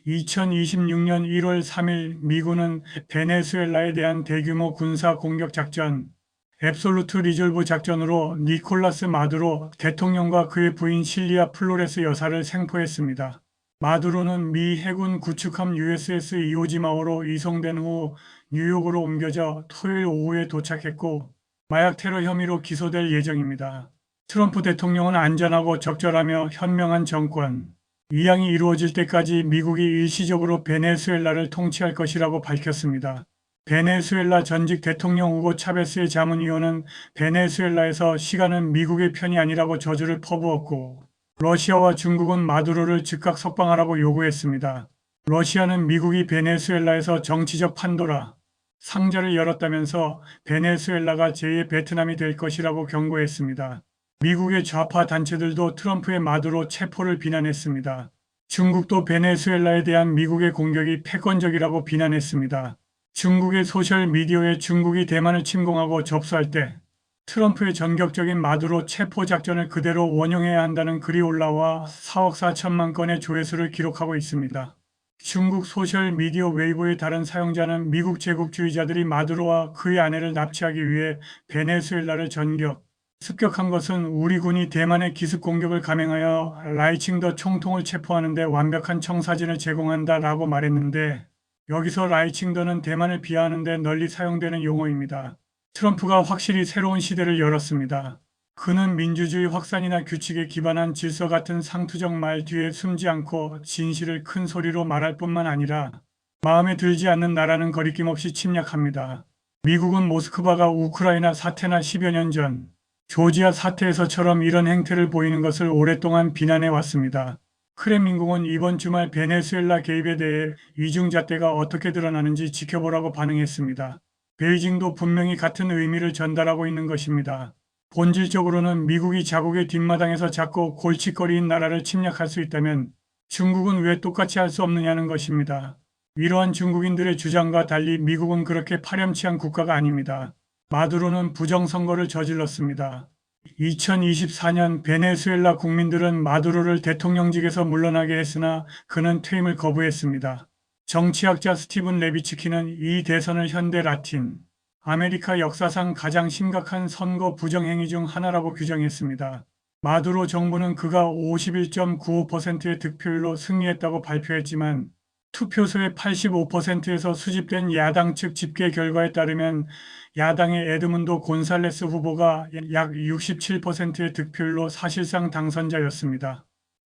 2026년 1월 3일 미군은 베네수엘라에 대한 대규모 군사 공격 작전, 앱솔루트 리졸브 작전으로 니콜라스 마두로 대통령과 그의 부인 실리아 플로레스 여사를 생포했습니다. 마두로는 미 해군 구축함 USS 이오지마호로 이송된 후 뉴욕으로 옮겨져 토요일 오후에 도착했고 마약 테러 혐의로 기소될 예정입니다. 트럼프 대통령은 안전하고 적절하며 현명한 정권, 이양이 이루어질 때까지 미국이 일시적으로 베네수엘라를 통치할 것이라고 밝혔습니다. 베네수엘라 전직 대통령 후고 차베스의 자문위원은 베네수엘라에서 시간은 미국의 편이 아니라고 저주를 퍼부었고 러시아와 중국은 마두로를 즉각 석방하라고 요구했습니다. 러시아는 미국이 베네수엘라에서 정치적 판도라 상자를 열었다면서 베네수엘라가 제2의 베트남이 될 것이라고 경고했습니다. 미국의 좌파 단체들도 트럼프의 마두로 체포를 비난했습니다. 중국도 베네수엘라에 대한 미국의 공격이 패권적이라고 비난했습니다. 중국의 소셜미디어에 중국이 대만을 침공하고 접수할 때 트럼프의 전격적인 마두로 체포 작전을 그대로 원용해야 한다는 글이 올라와 4억 4천만 건의 조회수를 기록하고 있습니다. 중국 소셜미디어 웨이보의 다른 사용자는 미국 제국주의자들이 마두로와 그의 아내를 납치하기 위해 베네수엘라를 습격한 것은 우리 군이 대만의 기습 공격을 감행하여 라이칭더 총통을 체포하는 데 완벽한 청사진을 제공한다 라고 말했는데 여기서 라이칭더는 대만을 비하하는 데 널리 사용되는 용어입니다. 트럼프가 확실히 새로운 시대를 열었습니다. 그는 민주주의 확산이나 규칙에 기반한 질서 같은 상투적 말 뒤에 숨지 않고 진실을 큰 소리로 말할 뿐만 아니라 마음에 들지 않는 나라는 거리낌 없이 침략합니다. 미국은 모스크바가 우크라이나 사태나 10여 년 전 조지아 사태에서처럼 이런 행태를 보이는 것을 오랫동안 비난해 왔습니다. 크렘린궁은 이번 주말 베네수엘라 개입에 대해 이중잣대가 어떻게 드러나는지 지켜보라고 반응했습니다. 베이징도 분명히 같은 의미를 전달하고 있는 것입니다. 본질적으로는 미국이 자국의 뒷마당에서 작고 골칫거리인 나라를 침략할 수 있다면 중국은 왜 똑같이 할 수 없느냐는 것입니다. 이러한 중국인들의 주장과 달리 미국은 그렇게 파렴치한 국가가 아닙니다. 마두로는 부정선거를 저질렀습니다. 2024년 베네수엘라 국민들은 마두로를 대통령직에서 물러나게 했으나 그는 퇴임을 거부했습니다. 정치학자 스티븐 레비츠키는 이 대선을 현대 라틴 아메리카 역사상 가장 심각한 선거 부정행위 중 하나라고 규정했습니다. 마두로 정부는 그가 51.95%의 득표율로 승리했다고 발표했지만 투표소의 85%에서 수집된 야당 측 집계 결과에 따르면 야당의 에드문도 곤살레스 후보가 약 67%의 득표율로 사실상 당선자였습니다.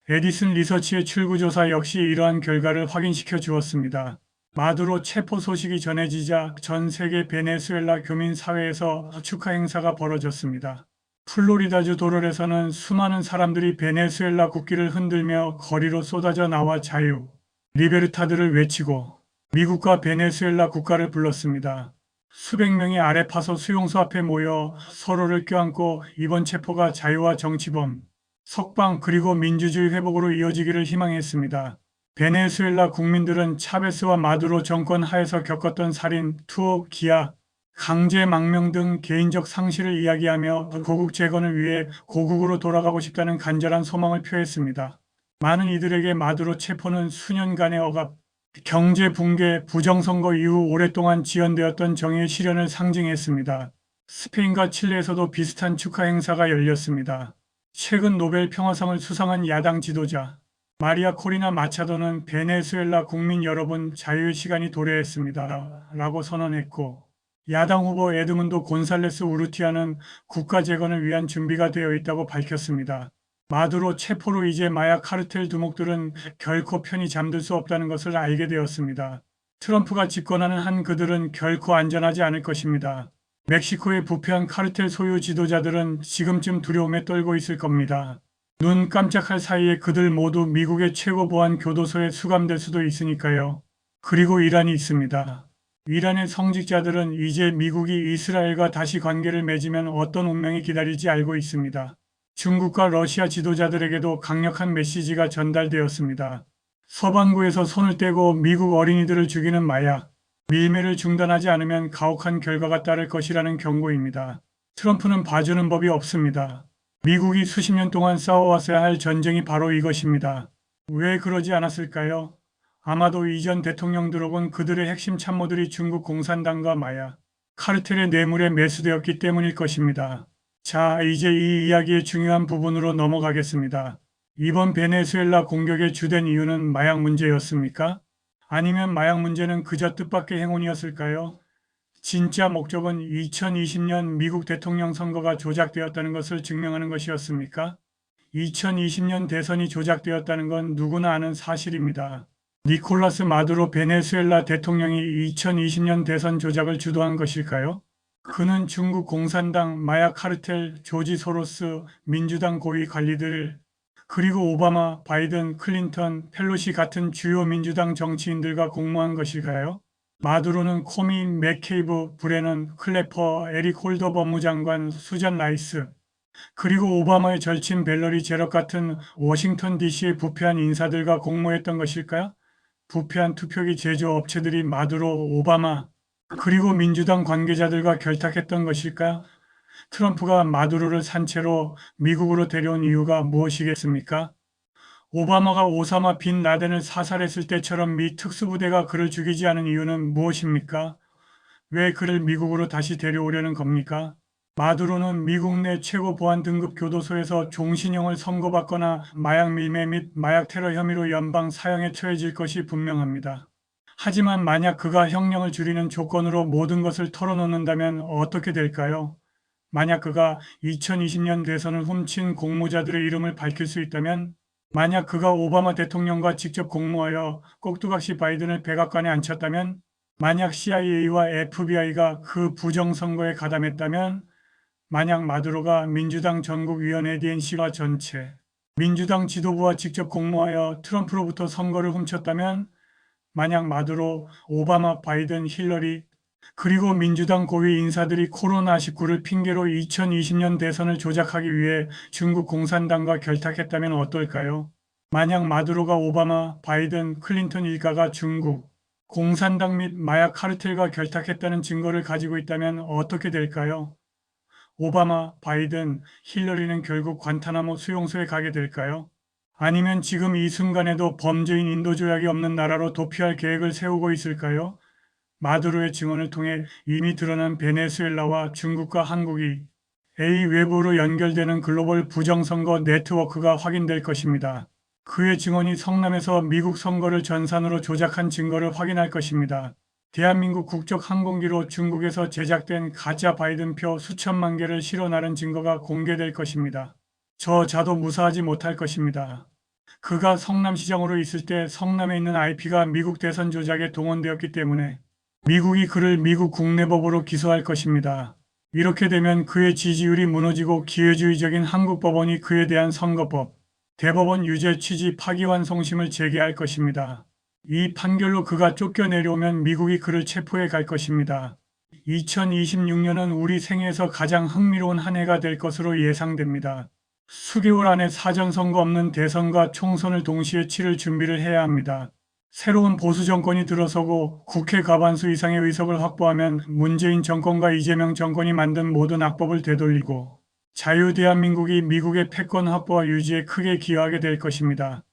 에디슨 리서치의 출구조사 역시 이러한 결과를 확인시켜 주었습니다. 마두로 체포 소식이 전해지자 전 세계 베네수엘라 교민 사회에서 축하 행사가 벌어졌습니다. 플로리다주 도롤에서는 수많은 사람들이 베네수엘라 국기를 흔들며 거리로 쏟아져 나와 자유, 리베르타드를 외치고 미국과 베네수엘라 국가를 불렀습니다. 수백 명이 아레파소 수용소 앞에 모여 서로를 껴안고 이번 체포가 자유와 정치범, 석방 그리고 민주주의 회복으로 이어지기를 희망했습니다. 베네수엘라 국민들은 차베스와 마두로 정권 하에서 겪었던 살인, 투옥, 기아, 강제 망명 등 개인적 상실을 이야기하며 고국 재건을 위해 고국으로 돌아가고 싶다는 간절한 소망을 표했습니다. 많은 이들에게 마두로 체포는 수년간의 억압, 경제 붕괴, 부정선거 이후 오랫동안 지연되었던 정의의 실현을 상징했습니다. 스페인과 칠레에서도 비슷한 축하 행사가 열렸습니다. 최근 노벨 평화상을 수상한 야당 지도자 마리아 코리나 마차도는 베네수엘라 국민 여러분 자유의 시간이 도래했습니다. 라고 선언했고 야당 후보 에드문도 곤살레스 우르티아는 국가 재건을 위한 준비가 되어 있다고 밝혔습니다. 마두로 체포로 이제 마약 카르텔 두목들은 결코 편히 잠들 수 없다는 것을 알게 되었습니다. 트럼프가 집권하는 한 그들은 결코 안전하지 않을 것입니다. 멕시코의 부패한 카르텔 소유 지도자들은 지금쯤 두려움에 떨고 있을 겁니다. 눈 깜짝할 사이에 그들 모두 미국의 최고 보안 교도소에 수감될 수도 있으니까요. 그리고 이란이 있습니다. 이란의 성직자들은 이제 미국이 이스라엘과 다시 관계를 맺으면 어떤 운명이 기다릴지 알고 있습니다. 중국과 러시아 지도자들에게도 강력한 메시지가 전달되었습니다. 서반구에서 손을 떼고 미국 어린이들을 죽이는 마약, 밀매를 중단하지 않으면 가혹한 결과가 따를 것이라는 경고입니다. 트럼프는 봐주는 법이 없습니다. 미국이 수십 년 동안 싸워왔어야 할 전쟁이 바로 이것입니다. 왜 그러지 않았을까요? 아마도 이전 대통령들 혹은 그들의 핵심 참모들이 중국 공산당과 마약, 카르텔의 뇌물에 매수되었기 때문일 것입니다. 자, 이제 이 이야기의 중요한 부분으로 넘어가겠습니다. 이번 베네수엘라 공격의 주된 이유는 마약 문제였습니까? 아니면 마약 문제는 그저 뜻밖의 행운이었을까요? 진짜 목적은 2020년 미국 대통령 선거가 조작되었다는 것을 증명하는 것이었습니까? 2020년 대선이 조작되었다는 건 누구나 아는 사실입니다. 니콜라스 마두로 베네수엘라 대통령이 2020년 대선 조작을 주도한 것일까요? 그는 중국 공산당, 마약 카르텔, 조지 소로스, 민주당 고위 관리들, 그리고 오바마, 바이든, 클린턴, 펠로시 같은 주요 민주당 정치인들과 공모한 것일까요? 마두로는 코미, 맥케이브, 브레넌, 클래퍼, 에릭 홀더 법무장관, 수잔 라이스, 그리고 오바마의 절친 벨러리 제럿 같은 워싱턴 DC의 부패한 인사들과 공모했던 것일까요? 부패한 투표기 제조업체들이 마두로, 오바마, 그리고 민주당 관계자들과 결탁했던 것일까요? 트럼프가 마두로를 산채로 미국으로 데려온 이유가 무엇이겠습니까? 오바마가 오사마 빈 라덴을 사살했을 때처럼 미 특수부대가 그를 죽이지 않은 이유는 무엇입니까? 왜 그를 미국으로 다시 데려오려는 겁니까? 마두로는 미국 내 최고 보안 등급 교도소에서 종신형을 선고받거나 마약 밀매 및 마약 테러 혐의로 연방 사형에 처해질 것이 분명합니다. 하지만 만약 그가 형량을 줄이는 조건으로 모든 것을 털어놓는다면 어떻게 될까요? 만약 그가 2020년 대선을 훔친 공모자들의 이름을 밝힐 수 있다면, 만약 그가 오바마 대통령과 직접 공모하여 꼭두각시 바이든을 백악관에 앉혔다면, 만약 CIA와 FBI가 그 부정선거에 가담했다면, 만약 마두로가 민주당 전국위원회 DNC와 전체, 민주당 지도부와 직접 공모하여 트럼프로부터 선거를 훔쳤다면, 만약 마두로, 오바마, 바이든, 힐러리, 그리고 민주당 고위 인사들이 코로나19를 핑계로 2020년 대선을 조작하기 위해 중국 공산당과 결탁했다면 어떨까요? 만약 마두로가 오바마, 바이든, 클린턴 일가가 중국 공산당 및 마약 카르텔과 결탁했다는 증거를 가지고 있다면 어떻게 될까요? 오바마, 바이든, 힐러리는 결국 관타나모 수용소에 가게 될까요? 아니면 지금 이 순간에도 범죄인 인도 조약이 없는 나라로 도피할 계획을 세우고 있을까요? 마두로의 증언을 통해 이미 드러난 베네수엘라와 중국과 한국이 A 외부로 연결되는 글로벌 부정선거 네트워크가 확인될 것입니다. 그의 증언이 성남에서 미국 선거를 전산으로 조작한 증거를 확인할 것입니다. 대한민국 국적 항공기로 중국에서 제작된 가짜 바이든표 수천만 개를 실어 나른 증거가 공개될 것입니다. 저자도 무사하지 못할 것입니다. 그가 성남시장으로 있을 때 성남에 있는 IP가 미국 대선 조작에 동원되었기 때문에 미국이 그를 미국 국내법으로 기소할 것입니다. 이렇게 되면 그의 지지율이 무너지고 기회주의적인 한국 법원이 그에 대한 선거법, 대법원 유죄 취지 파기환송심을 제기할 것입니다. 이 판결로 그가 쫓겨내려오면 미국이 그를 체포해 갈 것입니다. 2026년은 우리 생애에서 가장 흥미로운 한 해가 될 것으로 예상됩니다. 수개월 안에 사전선거 없는 대선과 총선을 동시에 치를 준비를 해야 합니다. 새로운 보수 정권이 들어서고 국회 과반수 이상의 의석을 확보하면 문재인 정권과 이재명 정권이 만든 모든 악법을 되돌리고 자유 대한민국이 미국의 패권 확보와 유지에 크게 기여하게 될 것입니다.